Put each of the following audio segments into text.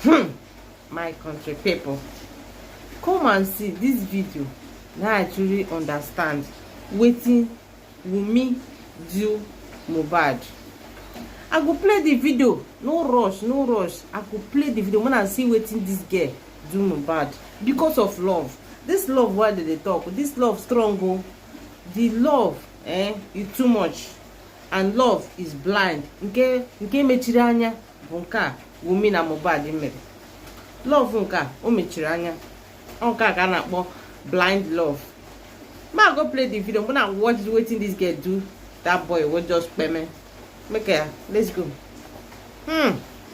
My country people, come and see this video. Now I truly understand wetin wumi do Mohbad. I go play the video, no rush, no rush. I go play the video when I see wetin this girl do Mohbad because of love. This love, why did they talk? This love strong, oh. The love is too much, and love is blind. Nke mechiri anya bụ nke a wumi na Mohbad mere. Love nke a o mechiri anya, nke a ka na-akpọ blind love. Ma go play the video when I watch wetin this girl do that boy wey just payment. Make her, let's go.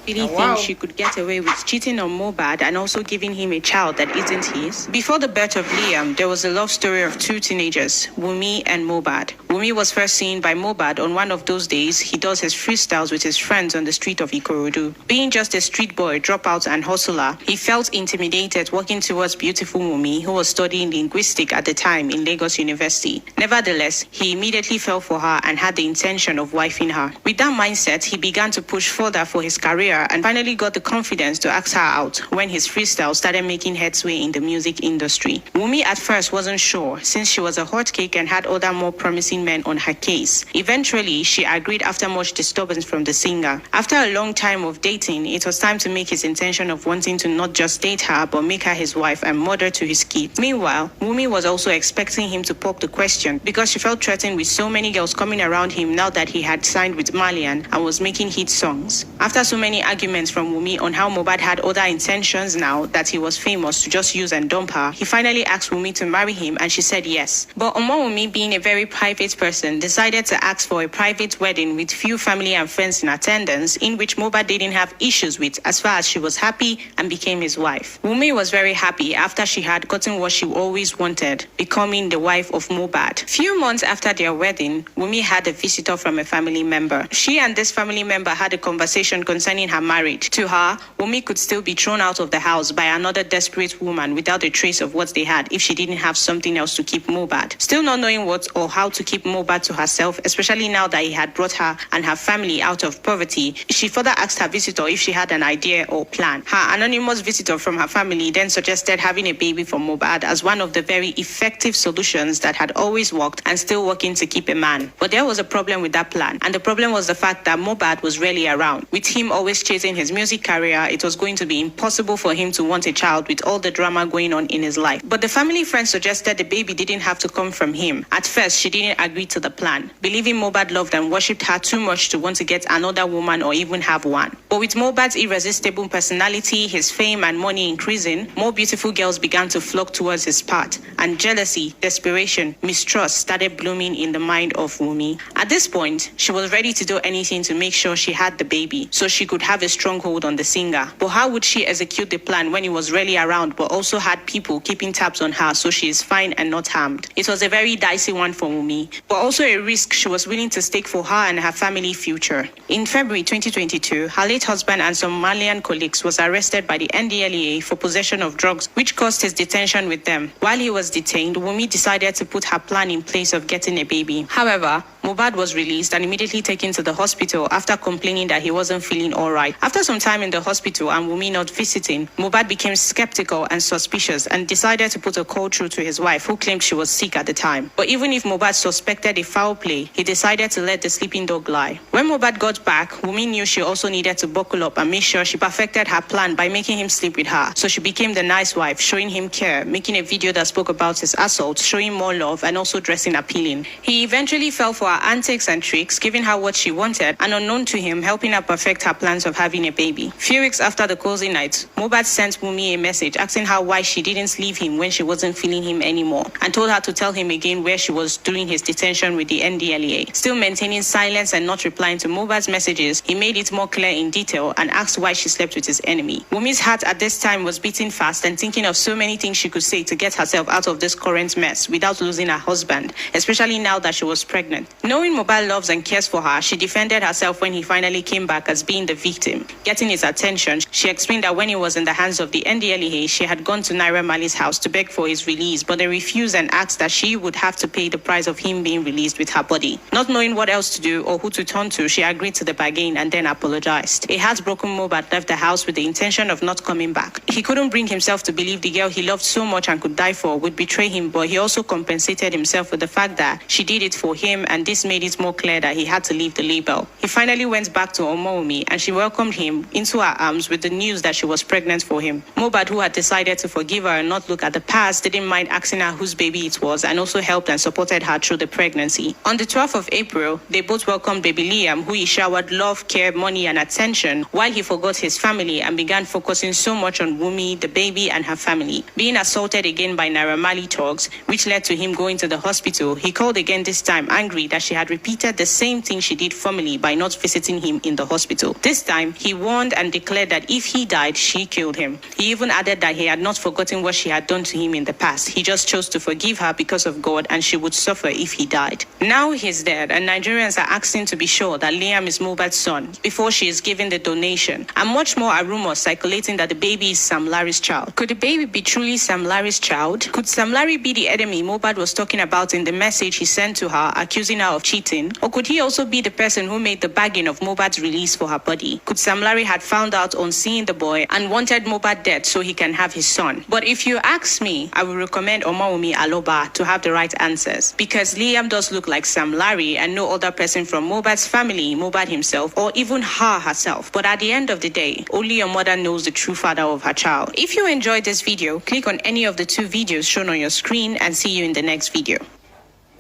Really think she could get away with cheating on Mohbad and also giving him a child that isn't his? Before the birth of Liam, there was a love story of two teenagers, Wumi and Mohbad. Wumi was first seen by Mohbad on one of those days he does his freestyles with his friends on the street of Ikorodu. Being just a street boy, dropout and hustler, he felt intimidated walking towards beautiful Wumi, who was studying linguistics at the time in Lagos University. Nevertheless, he immediately fell for her and had the intention of wifing her. With that mindset, he began to push further for his career and finally got the confidence to ask her out when his freestyle started making headway in the music industry. Wumi at first wasn't sure, since she was a hot cake and had other more promising men on her case. Eventually, she agreed after much disturbance from the singer. After a long time of dating, it was time to make his intention of wanting to not just date her, but make her his wife and mother to his kids. Meanwhile, Wumi was also expecting him to pop the question because she felt threatened with so many girls coming around him now that he had signed with Malian and was making hit songs. After so many arguments from Wumi on how Mohbad had other intentions now that he was famous to just use and dump her, he finally asked Wumi to marry him and she said yes. But Wumi, being a very private person, decided to ask for a private wedding with few family and friends in attendance, in which Mohbad didn't have issues with as far as she was happy and became his wife. Wumi was very happy after she had gotten what she always wanted, becoming the wife of Mohbad. Few months after their wedding, Wumi had a visitor from a family member. She and this family member had a conversation concerning her marriage. To her, Wumi could still be thrown out of the house by another desperate woman without a trace of what they had if she didn't have something else to keep Mohbad. Still not knowing what or how to keep Mohbad to herself, especially now that he had brought her and her family out of poverty, she further asked her visitor if she had an idea or plan. Her anonymous visitor from her family then suggested having a baby for Mohbad as one of the very effective solutions that had always worked and still working to keep a man. But there was a problem with that plan, and the problem was the fact that Mohbad was rarely around. With him always chasing his music career, it was going to be impossible for him to want a child with all the drama going on in his life. But the family friend suggested the baby didn't have to come from him. At first, she didn't agree to the plan, believing Mohbad loved and worshipped her too much to want to get another woman or even have one. But with Mohbad's irresistible personality, his fame and money increasing, more beautiful girls began to flock towards his path, and jealousy, desperation, mistrust started blooming in the mind of Wumi. At this point, she was ready to do anything to make sure she had the baby, so she could have a stronghold on the singer. But how would she execute the plan when he was rarely around but also had people keeping tabs on her so she is fine and not harmed? It was a very dicey one for Wumi, but also a risk she was willing to take for her and her family future. In February 2022, her late husband and some Malian colleagues was arrested by the NDLEA for possession of drugs, which caused his detention with them. While he was detained, Wumi decided to put her plan in place of getting a baby. However, Mohbad was released and immediately taken to the hospital after complaining that he wasn't feeling all right. After some time in the hospital and Wumi not visiting, Mohbad became skeptical and suspicious and decided to put a call through to his wife, who claimed she was sick at the time. But even if Mohbad suspected a foul play, he decided to let the sleeping dog lie. When Mohbad got back, Wumi knew she also needed to buckle up and make sure she perfected her plan by making him sleep with her. So she became the nice wife, showing him care, making a video that spoke about his assault, showing more love, and also dressing appealing. He eventually fell for her antics and tricks, giving her what she wanted, and unknown to him, helping her perfect her plans of having a baby. Few weeks after the closing night, Mohbad sent Wumi a message asking her why she didn't leave him when she wasn't feeling him anymore, and told her to tell him again where she was during his detention with the NDLEA. Still maintaining silence and not replying to Mohbad's messages, he made it more clear in detail and asked why she slept with his enemy. Wumi's heart at this time was beating fast and thinking of so many things she could say to get herself out of this current mess without losing her husband, especially now that she was pregnant. Knowing Mohbad loves and cares for her, she defended herself when he finally came back as being the victim victim. Getting his attention, she explained that when he was in the hands of the NDLEA, she had gone to Naira Marley's house to beg for his release, but they refused and asked that she would have to pay the price of him being released with her body. Not knowing what else to do or who to turn to, she agreed to the bargain and then apologized. A heartbroken Mohbad left the house with the intention of not coming back. He couldn't bring himself to believe the girl he loved so much and could die for would betray him, but he also compensated himself with the fact that she did it for him, and this made it more clear that he had to leave the label. He finally went back to Wumi and she welcomed him into her arms with the news that she was pregnant for him. Mohbad, who had decided to forgive her and not look at the past, didn't mind asking her whose baby it was and also helped and supported her through the pregnancy. On the 12th of April, they both welcomed baby Liam, who he showered love, care, money and attention while he forgot his family and began focusing so much on Wumi, the baby and her family. Being assaulted again by Naira Marley thugs, which led to him going to the hospital, he called again, this time angry that she had repeated the same thing she did formerly by not visiting him in the hospital. This time, he warned and declared that if he died, she killed him. He even added that he had not forgotten what she had done to him in the past. He just chose to forgive her because of God, and she would suffer if he died. Now he's dead, and Nigerians are asking to be sure that Liam is Mohbad's son before she is given the donation. And much more are rumors circulating that the baby is Sam Larry's child. Could the baby be truly Sam Larry's child? Could Sam Larry be the enemy Mohbad was talking about in the message he sent to her, accusing her of cheating? Or could he also be the person who made the bargain of Mohbad's release for her body? Could Sam Larry had found out on seeing the boy and wanted Mohbad dead so he can have his son? But if you ask me, I would recommend Omawumi Aloba to have the right answers, because Liam does look like Sam Larry and no other person from Mohbad's family, Mohbad himself, or even her herself. But at the end of the day, only your mother knows the true father of her child. If you enjoyed this video, click on any of the two videos shown on your screen and see you in the next video.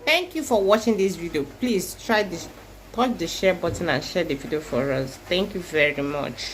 Thank you for watching this video. Please touch the share button and share the video for us. Thank you very much.